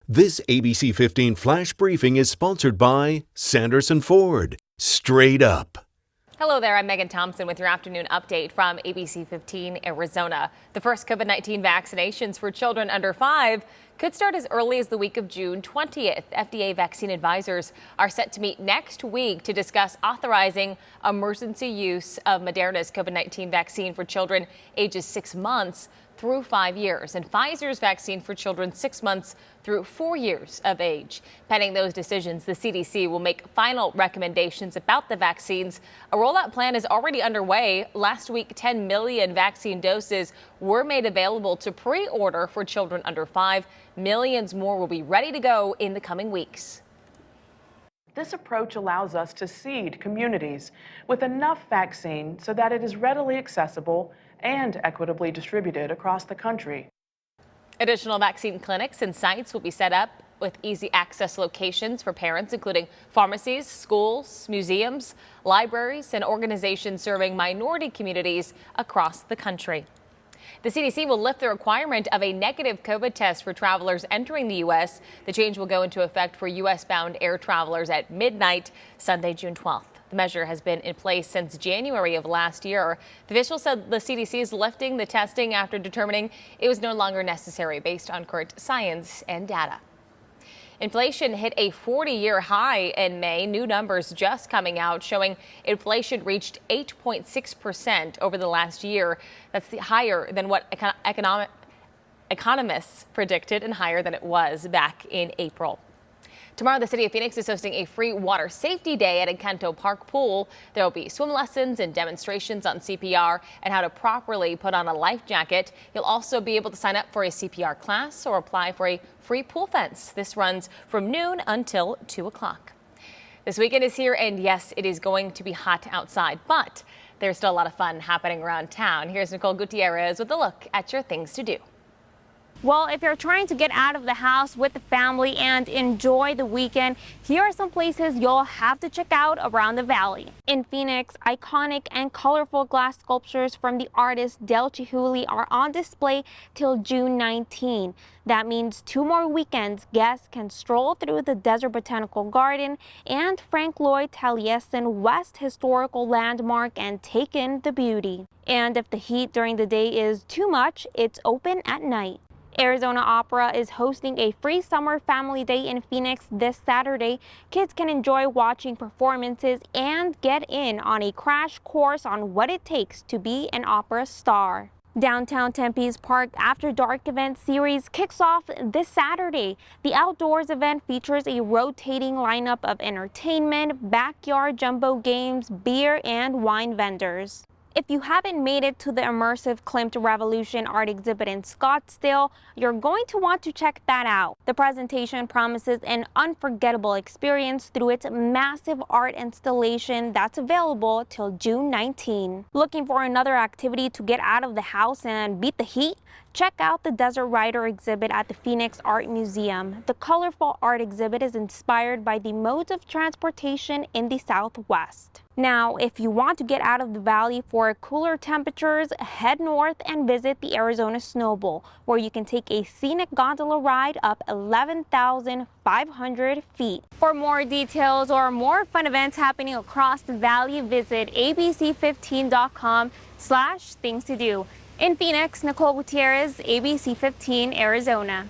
This ABC 15 flash briefing is sponsored by Sanderson Ford. Straight up. Hello there, I'm Megan Thompson with your afternoon update from ABC15 Arizona. The first COVID-19 vaccinations for children under 5 could start as early as the week of June 20th. FDA vaccine advisors are set to meet next week to discuss authorizing emergency use of Moderna's COVID-19 vaccine for children ages 6 months through 5 years, and Pfizer's vaccine for children 6 months through 4 years of age. Pending those decisions, the CDC will make final recommendations about the vaccines. A rollout plan is already underway. Last week, 10 million vaccine doses were made available to pre-order for children under 5. Millions more will be ready to go in the coming weeks. This approach allows us to seed communities with enough vaccine so that it is readily accessible and equitably distributed across the country. Additional vaccine clinics and sites will be set up with easy access locations for parents, including pharmacies, schools, museums, libraries, and organizations serving minority communities across the country. The CDC will lift the requirement of a negative COVID test for travelers entering the U.S. The change will go into effect for U.S.-bound air travelers at midnight Sunday, June 12th. The measure has been in place since January of last year. The official said the CDC is lifting the testing after determining it was no longer necessary based on current science and data. Inflation hit a 40-year high in May. New numbers just coming out showing inflation reached 8.6% over the last year. That's higher than what economists predicted and higher than it was back in April. Tomorrow, the city of Phoenix is hosting a free water safety day at Encanto Park Pool. There will be swim lessons and demonstrations on CPR and how to properly put on a life jacket. You'll also be able to sign up for a CPR class or apply for a free pool fence. This runs from noon until 2 o'clock. This weekend is here, and yes, it is going to be hot outside, but there's still a lot of fun happening around town. Here's Nicole Gutierrez with a look at your things to do. Well, if you're trying to get out of the house with the family and enjoy the weekend, here are some places you'll have to check out around the valley. In Phoenix, iconic and colorful glass sculptures from the artist Del Chihuly are on display till June 19. That means 2 more weekends, guests can stroll through the Desert Botanical Garden and Frank Lloyd Taliesin West Historical Landmark and take in the beauty. And if the heat during the day is too much, it's open at night. Arizona Opera is hosting a free summer family day in Phoenix this Saturday. Kids can enjoy watching performances and get in on a crash course on what it takes to be an opera star. Downtown Tempe's Park After Dark event series kicks off this Saturday. The outdoors event features a rotating lineup of entertainment, backyard jumbo games, beer and wine vendors. If you haven't made it to the immersive Klimt Revolution art exhibit in Scottsdale, you're going to want to check that out. The presentation promises an unforgettable experience through its massive art installation that's available till June 19. Looking for another activity to get out of the house and beat the heat? Check out the Desert Rider exhibit at the Phoenix Art Museum. The colorful art exhibit is inspired by the modes of transportation in the Southwest. Now, if you want to get out of the valley for cooler temperatures, head north and visit the Arizona Snow Bowl, where you can take a scenic gondola ride up 11,500 feet. For more details or more fun events happening across the valley, visit abc15.com/things to do. In Phoenix, Nicole Gutierrez, ABC15 Arizona.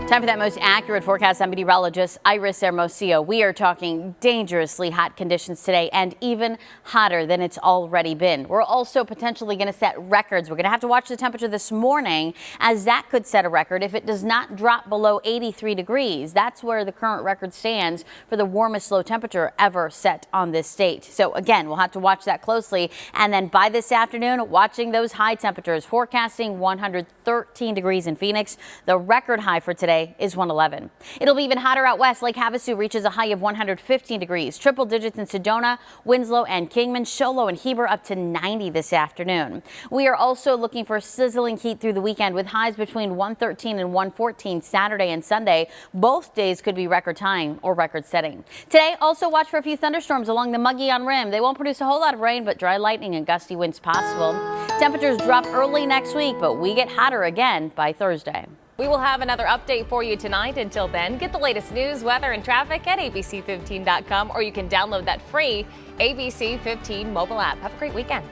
Time for that most accurate forecast. I'm meteorologist Iris Hermosillo. We are talking dangerously hot conditions today and even hotter than it's already been. We're also potentially going to set records. We're going to have to watch the temperature this morning, as that could set a record if it does not drop below 83 degrees. That's where the current record stands for the warmest low temperature ever set on this state. So again, we'll have to watch that closely. And then by this afternoon, watching those high temperatures, forecasting 113 degrees in Phoenix. The record high for today is 111. It'll be even hotter out west. Lake Havasu reaches a high of 115 degrees. Triple digits in Sedona, Winslow and Kingman, Show Low and Heber up to 90 this afternoon. We are also looking for sizzling heat through the weekend with highs between 113 and 114 Saturday and Sunday. Both days could be record time or record setting. Today, also watch for a few thunderstorms along the Mogollon Rim. They won't produce a whole lot of rain, but dry lightning and gusty winds possible. Temperatures drop early next week, but we get hotter again by Thursday. We will have another update for you tonight. Until then, get the latest news, weather, and traffic at ABC15.com, or you can download that free ABC15 mobile app. Have a great weekend.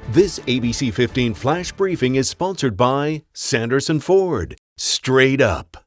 This ABC 15 Flash Briefing is sponsored by Sanderson Ford. Straight up.